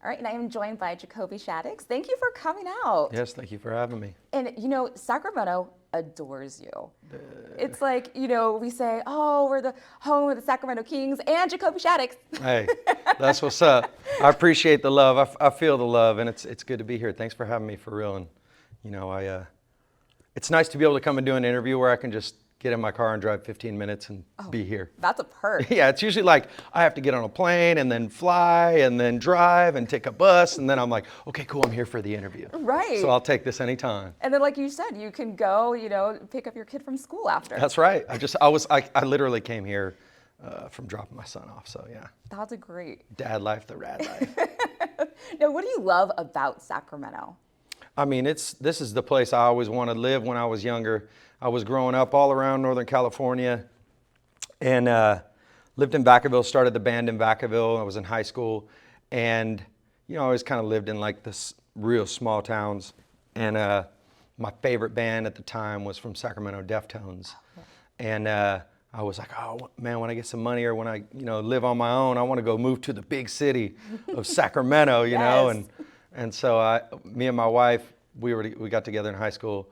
All right, and I am joined by Jacoby Shaddix. Thank you for coming out. Yes, thank you for having me. And you know, Sacramento adores you. It's like, you know, we say, oh, we're the home of the Sacramento Kings and Jacoby Shaddix. Hey, that's what's up. I appreciate the love. I feel the love, and it's good to be here. Thanks for having me for real. And you know, it's nice to be able to come and do an interview where I can just get in my car and drive 15 minutes and be here. That's a perk. Yeah, it's usually like I have to get on a plane and then fly and then drive and take a bus, and then I'm like, okay, cool, I'm here for the interview. Right. So I'll take this anytime. And then, like you said, you can go, you know, pick up your kid from school after. That's right. I literally came here from dropping my son off. So yeah. That's a great. Dad life, the rad life. Now, what do you love about Sacramento? I mean, this is the place I always wanted to live when I was younger. I was growing up all around Northern California and lived in Vacaville, started the band in Vacaville. I was in high school and, you know, I always kind of lived in like this real small towns. And my favorite band at the time was from Sacramento, Deftones. And I was like, oh man, when I get some money or when I, you know, live on my own, I want to go move to the big city of Sacramento, you know? And so me and my wife, we got together in high school.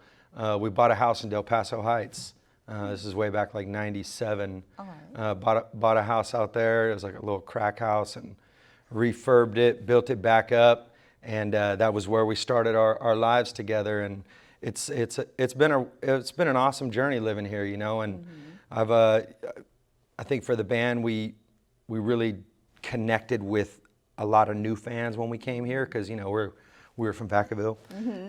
We bought a house in Del Paso Heights. This is way back like 97. Right. Bought a house out there. It was like a little crack house and refurbed it, built it back up. And that was where we started our lives together. And it's been an awesome journey living here, you know. And I think for the band, we really connected with a lot of new fans when we came here because, you know, we were from Vacaville.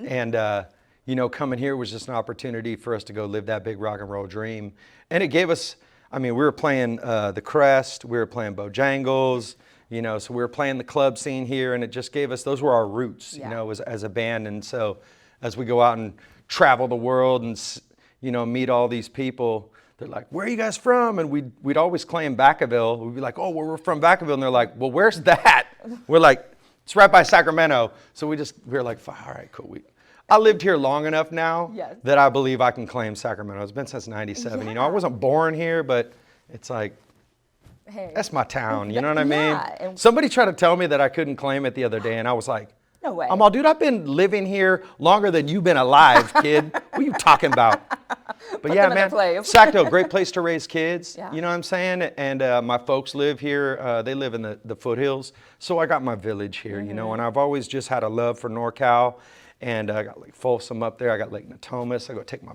And, you know, coming here was just an opportunity for us to go live that big rock and roll dream. And it gave us, I mean, we were playing the Crest, we were playing Bojangles, you know, so we were playing the club scene here, and it just gave us, those were our roots, you know, as a band. And so as we go out and travel the world and, you know, meet all these people, they're like, where are you guys from? And we'd always claim Vacaville. We'd be like, oh, well, we're from Vacaville. And they're like, well, where's that? We're like, it's right by Sacramento. So we were like, all right, cool. I lived here long enough now that I believe I can claim Sacramento. It's been since 97. You know, I wasn't born here, but it's like, hey, that's my town. You know what I mean? Somebody tried to tell me that I couldn't claim it the other day, and I was like, no way. I'm all, dude, I've been living here longer than you've been alive, kid. What are you talking about? But yeah, man, Sacto, great place to raise kids. You know what I'm saying? And my folks live here. They live in the foothills. So I got my village here, you know, and I've always just had a love for NorCal. And I got Lake Folsom up there. I got Lake Natomas. I go take my,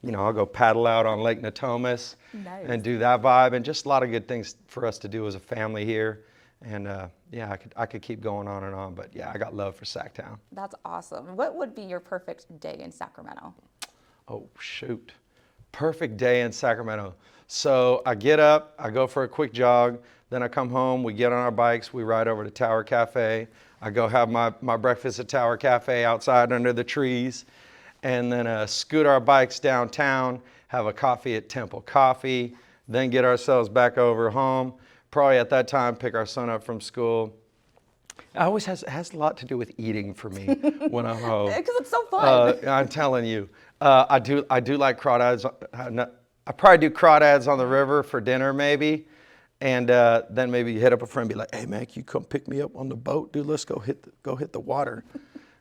you know, I'll go paddle out on Lake Natomas and do that vibe. And just a lot of good things for us to do as a family here. And yeah, I could keep going on and on. But yeah, I got love for Sacktown. That's awesome. What would be your perfect day in Sacramento? Oh, shoot. Perfect day in Sacramento. So I get up, I go for a quick jog. Then I come home, we get on our bikes, we ride over to Tower Cafe. I go have my breakfast at Tower Cafe outside under the trees, and then scoot our bikes downtown, have a coffee at Temple Coffee, then get ourselves back over home. Probably at that time pick our son up from school. It always has a lot to do with eating for me when I'm home. Because it's so fun. I'm telling you, I do like crawdads. I probably do crawdads on the river for dinner maybe. And then maybe hit up a friend and be like, hey, man, can you come pick me up on the boat? Dude, let's go hit the water.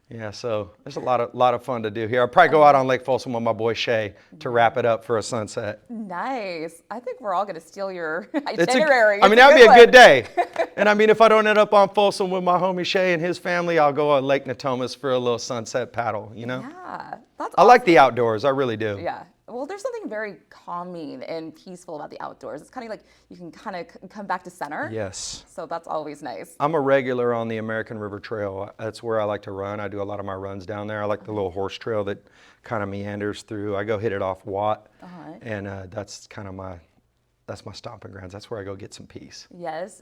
Yeah, so there's a lot of fun to do here. I'll probably go out on Lake Folsom with my boy Shay to wrap it up for a sunset. Nice. I think we're all going to steal your itinerary. I mean, that would be a good day. And I mean, if I don't end up on Folsom with my homie Shay and his family, I'll go on Lake Natomas for a little sunset paddle, you know? Yeah, that's I like the outdoors. I really do. Yeah. Well, there's something very calming and peaceful about the outdoors. It's kind of like you can kind of come back to center. Yes. So that's always nice. I'm a regular on the American River Trail. That's where I like to run. I do a lot of my runs down there. I like the little horse trail that kind of meanders through. I go hit it off Watt, and that's kind of my stomping grounds. That's where I go get some peace. Yes.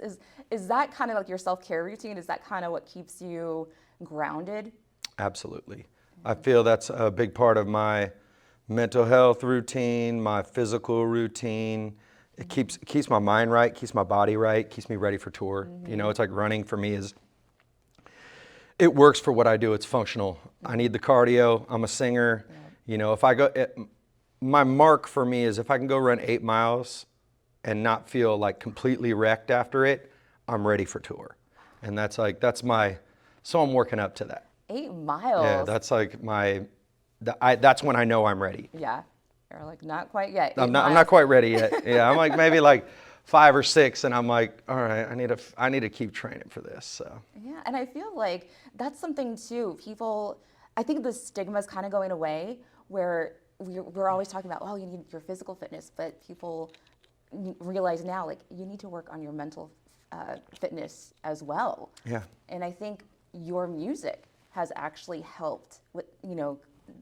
Is that kind of like your self-care routine? Is that kind of what keeps you grounded? Absolutely. I feel that's a big part of my mental health routine, my physical routine. It keeps my mind right, keeps my body right, keeps me ready for tour. You know, it's like running for me it works for what I do. It's functional. I need the cardio. I'm a singer. You know, if I go, my mark for me is if I can go run 8 miles and not feel like completely wrecked after it, I'm ready for tour. And that's So I'm working up to that. 8 miles. Yeah, that's like that's when I know I'm ready. Yeah. You're like, not quite yet. I'm not quite ready yet. Yeah, I'm like maybe like 5 or 6, and I'm like, all right, I need to keep training for this. So. Yeah, and I feel like that's something too. I think the stigma is kind of going away, where we're always talking about, oh, you need your physical fitness, but people realize now, like, you need to work on your mental fitness as well. Yeah. And I think your music has actually helped with,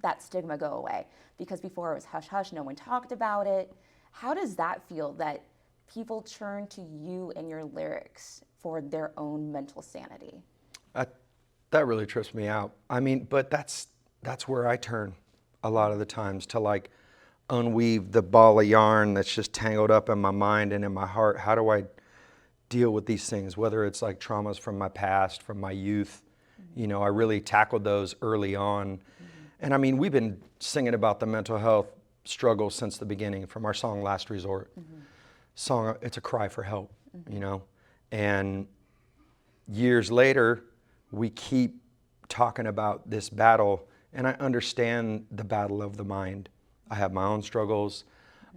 that stigma go away, because before it was hush hush, no one talked about it. How does that feel that people turn to you and your lyrics for their own mental sanity? That really trips me out. I mean, but that's where I turn a lot of the times, to like unweave the ball of yarn that's just tangled up in my mind and in my heart. How do I deal with these things, whether it's like traumas from my past, from my youth? I really tackled those early on. And I mean, we've been singing about the mental health struggle since the beginning, from our song Last Resort. Song, it's a cry for help, and years later, we keep talking about this battle, and I understand the battle of the mind. I have my own struggles,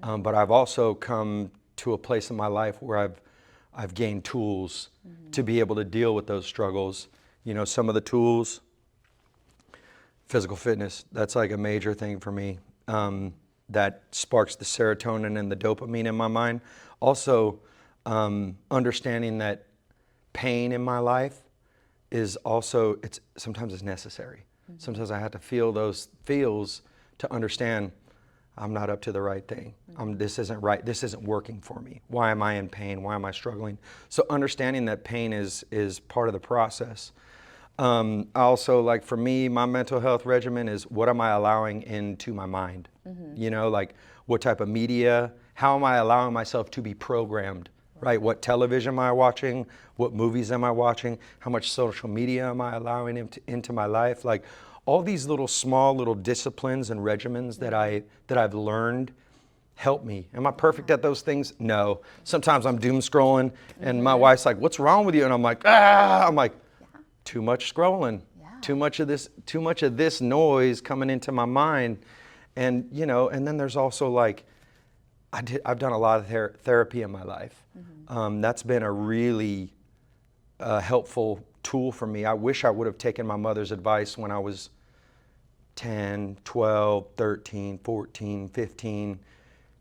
but I've also come to a place in my life where I've gained tools to be able to deal with those struggles. Some of the tools, physical fitness, that's like a major thing for me. That sparks the serotonin and the dopamine in my mind. Also, understanding that pain in my life is also, sometimes it's necessary. Sometimes I have to feel those feels to understand I'm not up to the right thing. This isn't right. This isn't working for me. Why am I in pain? Why am I struggling? So understanding that pain is part of the process. Also, like for me, my mental health regimen is, what am I allowing into my mind? Like what type of media, how am I allowing myself to be programmed, right? What television am I watching? What movies am I watching? How much social media am I allowing into my life? Like all these small little disciplines and regimens that I've learned help me. Am I perfect at those things? No. Sometimes I'm doom scrolling and my wife's like, what's wrong with you? And I'm like, I'm like, too much scrolling, too much of this noise coming into my mind. And, and then there's also like, I've done a lot of therapy in my life. That's been a really helpful tool for me. I wish I would have taken my mother's advice when I was 10, 12, 13, 14, 15.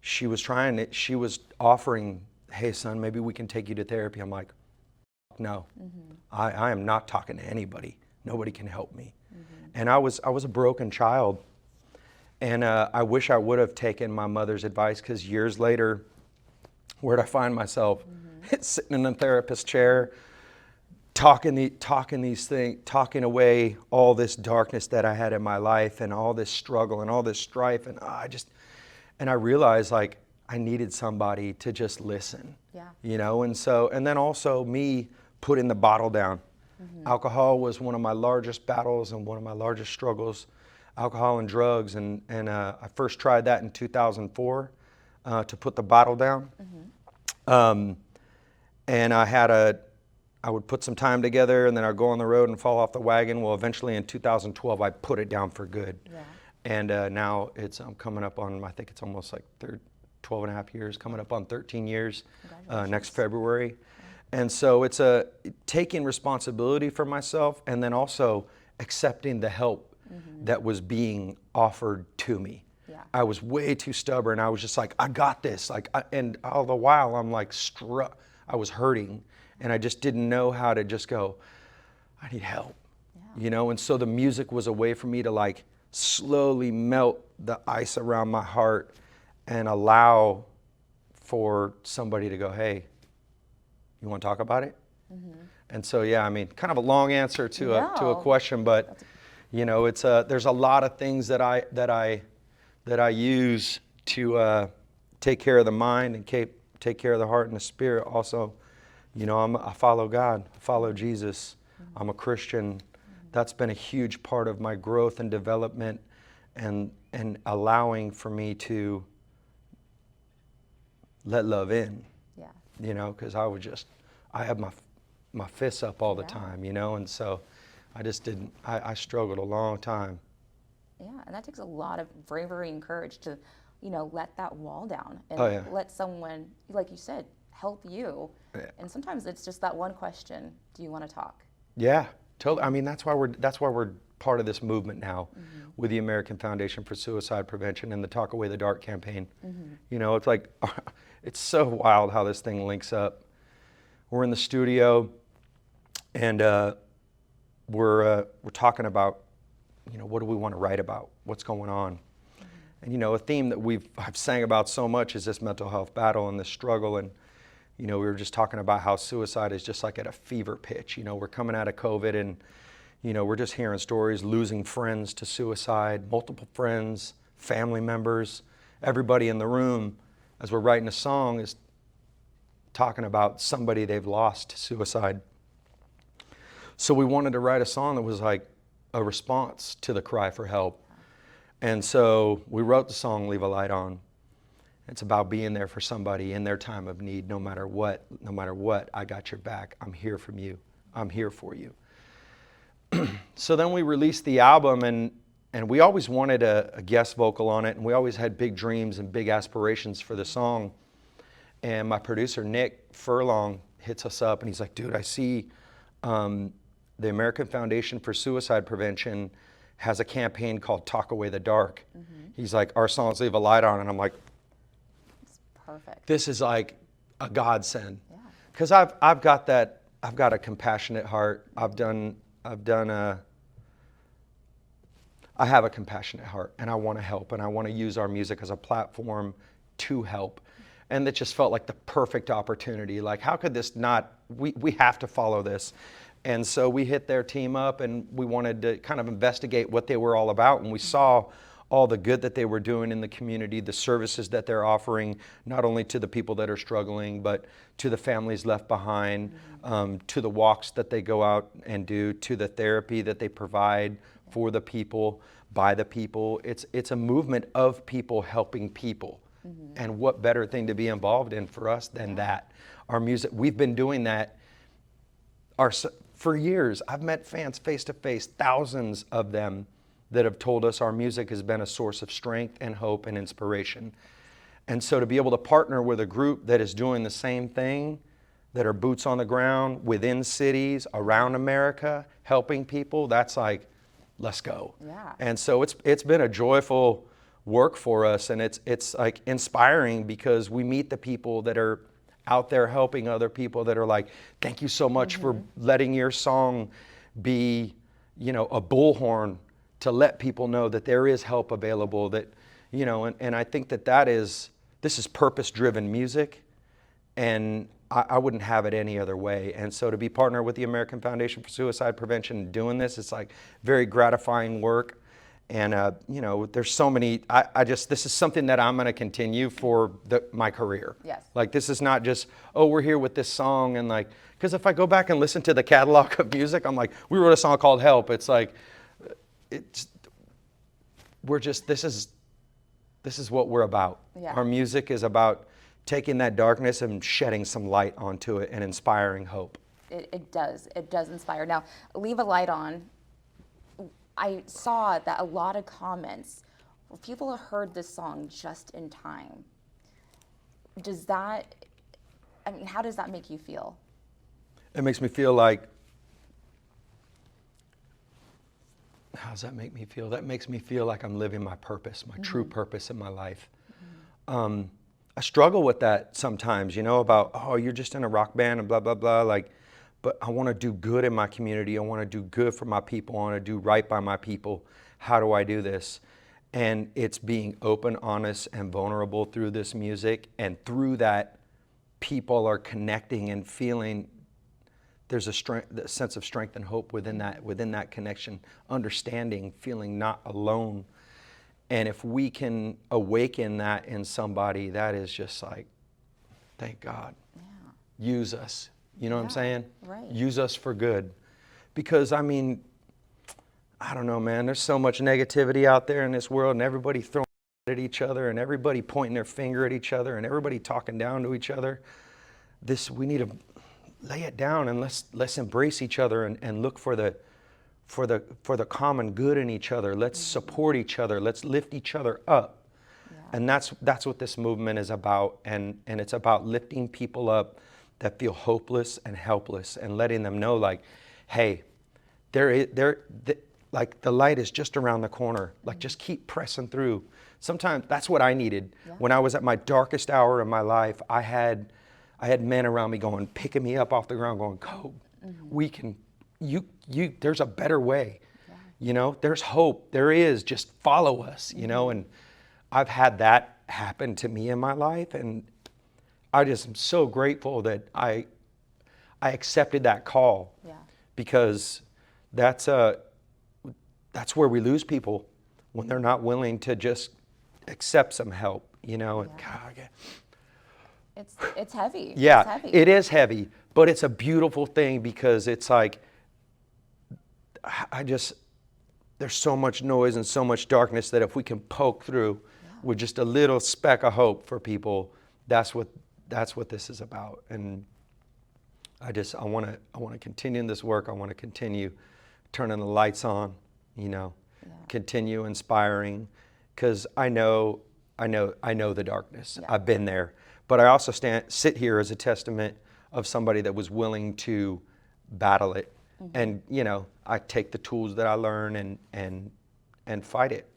She was offering, hey son, maybe we can take you to therapy. I'm like, no, I am not talking to anybody. Nobody can help me. And I was a broken child. And I wish I would have taken my mother's advice, because years later, where'd I find myself? Sitting in a therapist chair, talking away all this darkness that I had in my life, and all this struggle and all this strife. And I realized like I needed somebody to just listen. And then also me putting the bottle down. Alcohol was one of my largest battles and one of my largest struggles. Alcohol and drugs, and I first tried that in 2004 to put the bottle down. And I would put some time together, and then I'd go on the road and fall off the wagon. Well, eventually in 2012, I put it down for good. And now it's coming up on, I think it's almost like 12 and a half years, coming up on 13 years next February. And so it's taking responsibility for myself, and then also accepting the help that was being offered to me. I was way too stubborn. I was just like, I got this. And all the while I'm like I was hurting, and I just didn't know how to just go, I need help. And so the music was a way for me to like slowly melt the ice around my heart and allow for somebody to go, hey, you want to talk about it? And so, yeah, I mean, kind of a long answer to a question, but it's there's a lot of things that I use to take care of the mind and take care of the heart and the spirit. Also, I follow God, I follow Jesus. I'm a Christian. That's been a huge part of my growth and development, and allowing for me to let love in. Because I had my fists up all the time, and so I just didn't. I struggled a long time. Yeah, and that takes a lot of bravery and courage to, let that wall down and Oh, yeah. let someone, like you said, help you. Yeah. And sometimes it's just that one question, do you want to talk? Yeah, totally. I mean, that's why we're part of this movement now with the American Foundation for Suicide Prevention and the Talk Away the Dark campaign. It's like, it's so wild how this thing links up. We're in the studio and we're talking about, what do we want to write about? What's going on? And, a theme that I've sang about so much is this mental health battle and this struggle. And, we were just talking about how suicide is just like at a fever pitch. We're coming out of COVID and, we're just hearing stories, losing friends to suicide, multiple friends, family members, everybody in the room, as we're writing a song, is talking about somebody they've lost to suicide. So we wanted to write a song that was like a response to the cry for help. And so we wrote the song, Leave a Light On. It's about being there for somebody in their time of need, no matter what, I got your back. I'm here for you. I'm here for you. So then we released the album and we always wanted a guest vocal on it, and we always had big dreams and big aspirations for the song. And my producer, Nick Furlong, hits us up and he's like, dude, I see the American Foundation for Suicide Prevention has a campaign called Talk Away the Dark. He's like, our songs Leave a Light On. And I'm like, perfect. this is like a godsend. Yeah. Because I've got a compassionate heart. I have a compassionate heart, and I want to help, and I want to use our music as a platform to help. And it just felt like the perfect opportunity. Like, how could this not, we have to follow this. And so we hit their team up and we wanted to kind of investigate what they were all about. And we saw all the good that they were doing in the community, the services that they're offering, not only to the people that are struggling, but to the families left behind, to the walks that they go out and do, to the therapy that they provide for the people, by the people. It's a movement of people helping people. And what better thing to be involved in for us than that? Our music, we've been doing that for years. I've met fans face to face, thousands of them, that have told us our music has been a source of strength and hope and inspiration. And so to be able to partner with a group that is doing the same thing, that are boots on the ground within cities, around America, helping people, that's like, let's go. Yeah. And so it's been a joyful work for us, and it's like inspiring because we meet the people that are out there helping other people that are like, thank you so much for letting your song be, a bullhorn to let people know that there is help available, that, and I think this is purpose-driven music, and I wouldn't have it any other way. And so to be partnered with the American Foundation for Suicide Prevention and doing this, it's like very gratifying work. And, there's so many, this is something that I'm going to continue for my career. Yes. Like, this is not just, we're here with this song. And like, because if I go back and listen to the catalog of music, I'm like, we wrote a song called Help. It's like, this is what we're about. Yeah. Our music is about taking that darkness and shedding some light onto it and inspiring hope. It does inspire. Now, Leave a Light On, I saw that a lot of comments, people have heard this song just in time. How does that make you feel? It makes me feel like, how does that make me feel? That makes me feel like I'm living my purpose, my true purpose in my life. I struggle with that sometimes, about, you're just in a rock band and blah, blah, blah. But I want to do good in my community. I want to do good for my people. I want to do right by my people. How do I do this? And it's being open, honest, and vulnerable through this music. And through that, people are connecting and feeling there's a sense of strength and hope within that connection, understanding, feeling not alone. And if we can awaken that in somebody, that is just like, thank God. Yeah. Use us. You know what I'm saying? Right. Use us for good. Because, I don't know, man. There's so much negativity out there in this world, and everybody throwing at each other, and everybody pointing their finger at each other, and everybody talking down to each other. We need to lay it down, and let's embrace each other and look for the for the common good in each other. Let's support each other. Let's lift each other up. Yeah. And that's what this movement is about. And it's about lifting people up that feel hopeless and helpless, and letting them know, like, hey, like the light is just around the corner. Like, just keep pressing through. Sometimes that's what I needed. Yeah. When I was at my darkest hour in my life, I had men around me picking me up off the ground, going, "Go, we can. There's a better way. Yeah. You know, there's hope. There is. Just follow us. You know." And I've had that happen to me in my life, and I just am so grateful that I accepted that call. Yeah. Because that's where we lose people, when they're not willing to just accept some help, you know. And God, it's heavy. Yeah, it's heavy. It is heavy, but it's a beautiful thing, because it's like, there's so much noise and so much darkness that if we can poke through with just a little speck of hope for people, that's what this is about. And I want to continue in this work. I want to continue turning the lights on, you know, continue inspiring, because I know the darkness. Yeah. I've been there, but I also sit here as a testament of somebody that was willing to battle it. And, you know, I take the tools that I learn and fight it.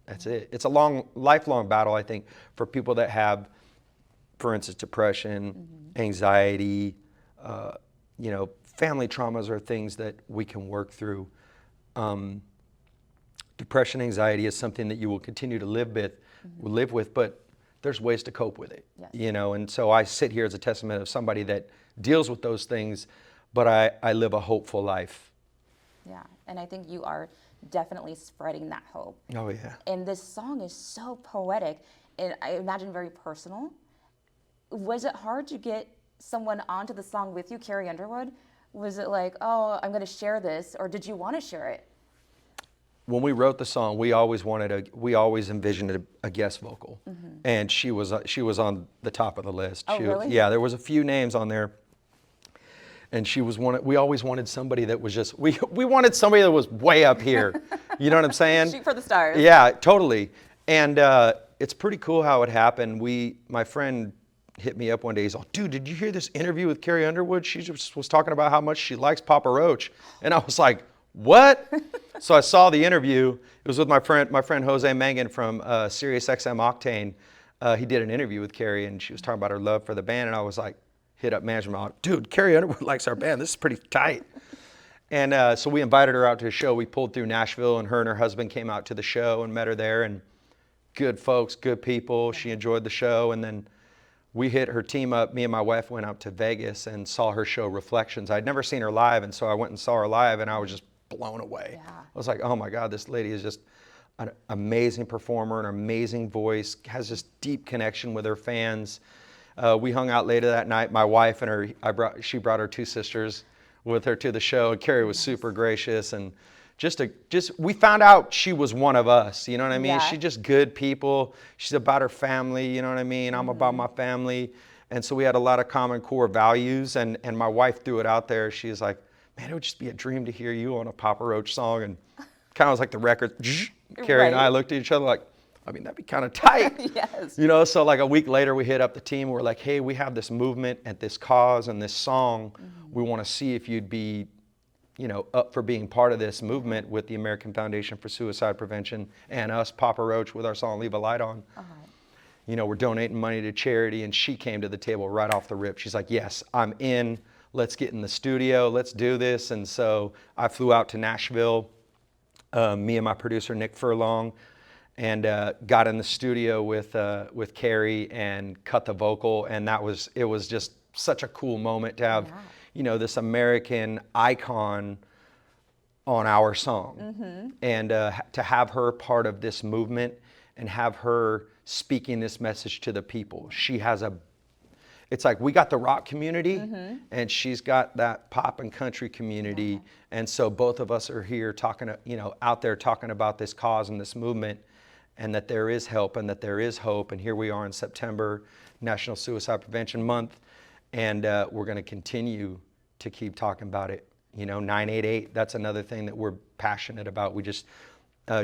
That's it. It's a lifelong battle, I think, for people that have, for instance, depression, anxiety, you know, family traumas are things that we can work through. Depression, anxiety is something that you will continue to live with, but there's ways to cope with it. Yes. You know, and so I sit here as a testament of somebody that deals with those things, but I live a hopeful life. Yeah, and I think you are definitely spreading that hope. Oh, yeah. And this song is so poetic, and I imagine very personal. Was it hard to get someone onto the song with you, Carrie Underwood? Was it like, oh, I'm going to share this, or did you want to share it? When we wrote the song, we always envisioned a guest vocal, and she was on the top of the list. Oh, really? Yeah, there was a few names on there, and she was one. We always wanted somebody that was just we wanted somebody that was way up here. You know what I'm saying? Shoot for the stars. Yeah, totally. And it's pretty cool how it happened. My friend hit me up one day. He's like, "Dude, did you hear this interview with Carrie Underwood? She just was talking about how much she likes Papa Roach." And I was like, "What?" So I saw the interview. It was with my friend Jose Mangan from Sirius XM Octane. He did an interview with Carrie, and she was talking about her love for the band. And I was like, hit up management. I'm like, "Dude, Carrie Underwood likes our band. This is pretty tight." And so we invited her out to a show. We pulled through Nashville, and her husband came out to the show and met her there. And good folks, good people. She enjoyed the show. And then we hit her team up. Me and my wife went out to Vegas and saw her show Reflections. I'd never seen her live, and so I went and saw her live, and I was just blown away. Yeah. I was like, oh my God, this lady is just an amazing performer, an amazing voice, has this deep connection with her fans. We hung out later that night. My wife and she brought her two sisters with her to the show, and Carrie was super gracious, and we found out she was one of us, you know what I mean? Yeah. She's just good people. She's about her family, you know what I mean? I'm about my family. And so we had a lot of common core values, and my wife threw it out there. She was like, "Man, it would just be a dream to hear you on a Papa Roach song." And kind of was like the record. Carrie and I looked at each other like, I mean, that'd be kind of tight. Yes. You know, so like a week later, we hit up the team. We're like, "Hey, we have this movement and this cause and this song. We want to see if you'd be, you know, up for being part of this movement with the American Foundation for Suicide Prevention and us, Papa Roach, with our song Leave a Light On." You know, we're donating money to charity. And she came to the table right off the rip. She's like, "Yes, I'm in. Let's get in the studio. Let's do this." And so I flew out to Nashville, me and my producer, Nick Furlong, and got in the studio with Carrie and cut the vocal. And it was just such a cool moment to have, you know, this American icon on our song. And to have her part of this movement and have her speaking this message to the people. It's like we got the rock community, and she's got that pop and country community. And so both of us are here talking, you know, out there talking about this cause and this movement, and that there is help and that there is hope. And here we are in September, National Suicide Prevention Month, and we're going to continue to keep talking about it. You know, 988, that's another thing that we're passionate about. We just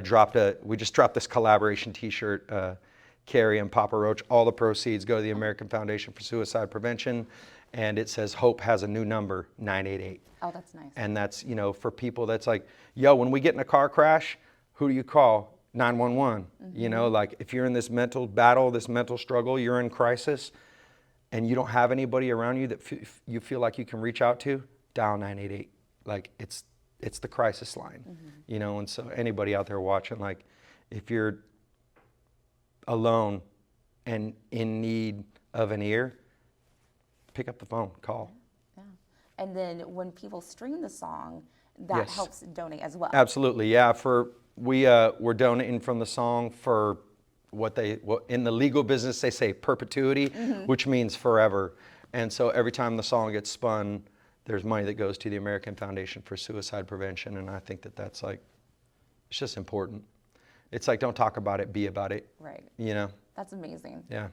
dropped this collaboration t-shirt, Carrie and Papa Roach. All the proceeds go to the American Foundation for Suicide Prevention, and it says hope has a new number, 988. Oh, that's nice. And that's, you know, for people that's like, yo, when we get in a car crash, who do you call? 911. You know, like if you're in this mental battle, this mental struggle, you're in crisis, and you don't have anybody around you that you feel like you can reach out to, dial 988. Like it's the crisis line, you know. And so anybody out there watching, like if you're alone and in need of an ear, pick up the phone, call. Yeah. And then when people stream the song, that helps donate as well. Absolutely, yeah. We're donating from the song for what in the legal business they say perpetuity, which means forever. And so every time the song gets spun, there's money that goes to the American Foundation for Suicide Prevention, and I think that's like, it's just important. It's like, don't talk about it, be about it. Right. You know? That's amazing. Yeah.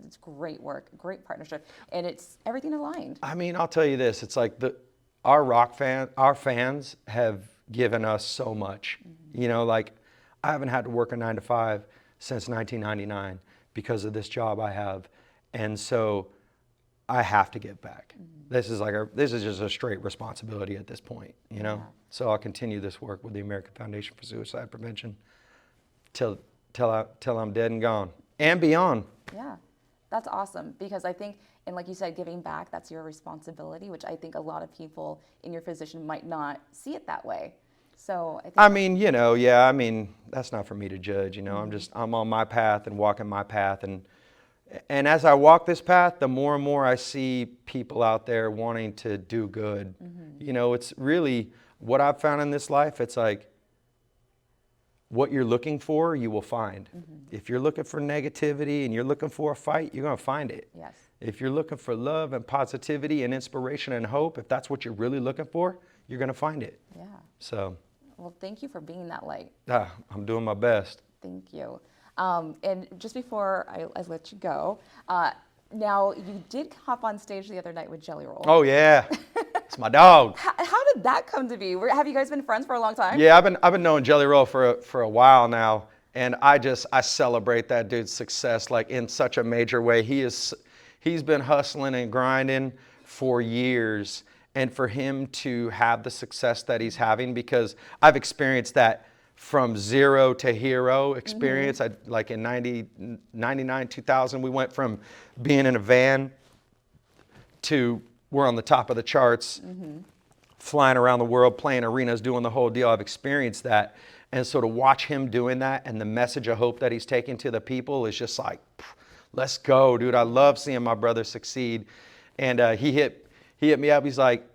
It's great work, great partnership, and it's everything aligned. I mean, I'll tell you this, it's like our fans have given us so much. You know, like I haven't had to work a 9-to-5 since 1999 because of this job I have, and so I have to give back. This is just a straight responsibility at this point, you know. Yeah. So I'll continue this work with the American Foundation for Suicide Prevention till I'm dead and gone and beyond. Yeah, that's awesome, because I think, and like you said, giving back, that's your responsibility, which I think a lot of people in your position might not see it that way. So I mean, you know, yeah, I mean, that's not for me to judge, you know. I'm on my path and walking my path, and as I walk this path, the more and more I see people out there wanting to do good. You know, it's really what I've found in this life. It's like what you're looking for, you will find. If you're looking for negativity and you're looking for a fight, you're going to find it. Yes. If you're looking for love and positivity and inspiration and hope, if that's what you're really looking for, you're going to find it. Yeah. So. Well, thank you for being that light. I'm doing my best. Thank you. And just before I let you go, now you did hop on stage the other night with Jelly Roll. Oh yeah, it's my dog. How did that come to be? Have you guys been friends for a long time? Yeah, I've been knowing Jelly Roll for a while now, and I celebrate that dude's success like in such a major way. He's been hustling and grinding for years. And for him to have the success that he's having, because I've experienced that from zero to hero experience. Like in 99, 2000, we went from being in a van to we're on the top of the charts, flying around the world, playing arenas, doing the whole deal. I've experienced that. And so to watch him doing that and the message of hope that he's taking to the people is just like, let's go, dude. I love seeing my brother succeed. And he hit me up. He's like,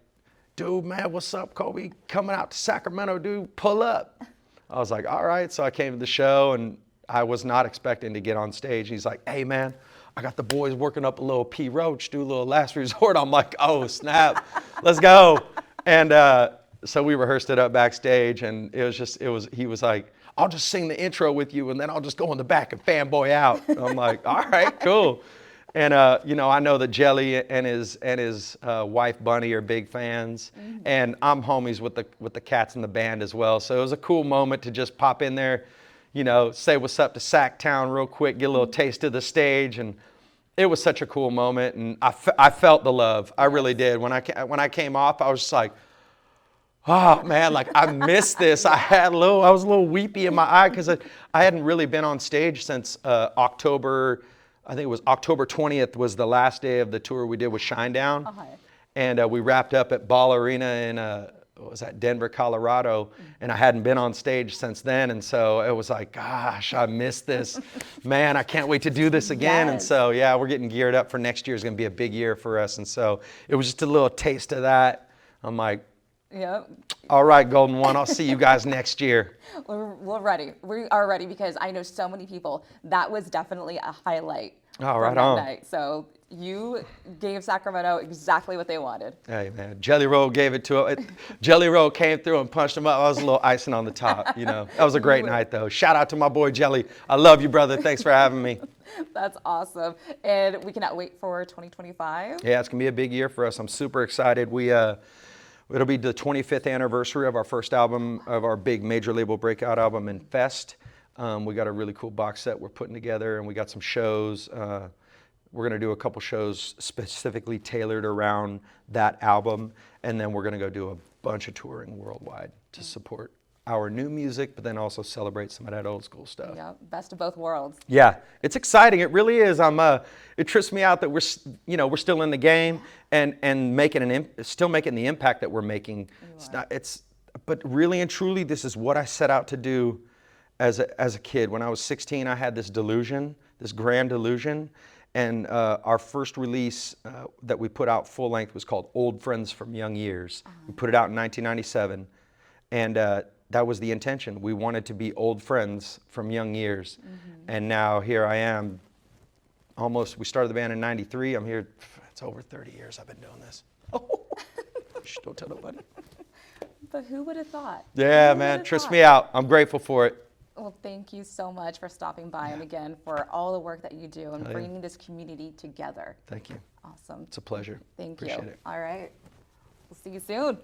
dude, man, what's up, Kobe? Coming out to Sacramento, dude, pull up. I was like, all right. So I came to the show, and I was not expecting to get on stage. He's like, hey, man, I got the boys working up a little P. Roach, do a little Last Resort. I'm like, oh, snap, let's go. And so we rehearsed it up backstage, and he was like, I'll just sing the intro with you, and then I'll just go in the back and fanboy out. I'm like, all right, cool. And you know, I know that Jelly and his wife Bunny are big fans, and I'm homies with the cats in the band as well. So it was a cool moment to just pop in there, you know, say what's up to Sacktown real quick, get a little taste of the stage, and it was such a cool moment. And I felt the love, I really did. When I came off, I was just like, oh man, like I missed this. I was a little weepy in my eye because I hadn't really been on stage since October. I think it was October 20th was the last day of the tour we did with Shinedown. And we wrapped up at Ball Arena in, what was that, Denver, Colorado. And I hadn't been on stage since then. And so it was like, gosh, I missed this. Man, I can't wait to do this again. And so, yeah, we're getting geared up for next year. It's going to be a big year for us. And so it was just a little taste of that. I'm like, yep. All right, Golden One, I'll see you guys next year. We're ready. We are ready because I know so many people. That was definitely a highlight from that night. So you gave Sacramento exactly what they wanted. Hey, man. Jelly Roll gave it to him. Jelly Roll came through and punched him up. I was a little icing on the top, you know. That was a great night, though. Shout out to my boy Jelly. I love you, brother. Thanks for having me. That's awesome. And we cannot wait for 2025. Yeah, it's going to be a big year for us. I'm super excited. It'll be the 25th anniversary of our first album, of our big major label breakout album, Infest. We got a really cool box set we're putting together, and we got some shows. We're going to do a couple shows specifically tailored around that album, and then we're going to go do a bunch of touring worldwide to support our new music, but then also celebrate some of that old school stuff. Yeah, best of both worlds. Yeah, it's exciting. It really is. It trips me out that we're still in the game and making still making the impact that we're making. But really and truly, this is what I set out to do as a kid. When I was 16, I had this delusion, this grand delusion, and our first release that we put out full length was called Old Friends from Young Years. We put it out in 1997, and that was the intention. We wanted to be old friends from young years. And now here I am, we started the band in 93. I'm here, it's over 30 years I've been doing this. Shh, don't tell nobody. But who would have thought? Yeah, man, trips me out. I'm grateful for it. Well, thank you so much for stopping by and again for all the work that you do and bringing this community together. Thank you. Awesome. It's a pleasure. Thank Appreciate you. it. All right. We'll see you soon.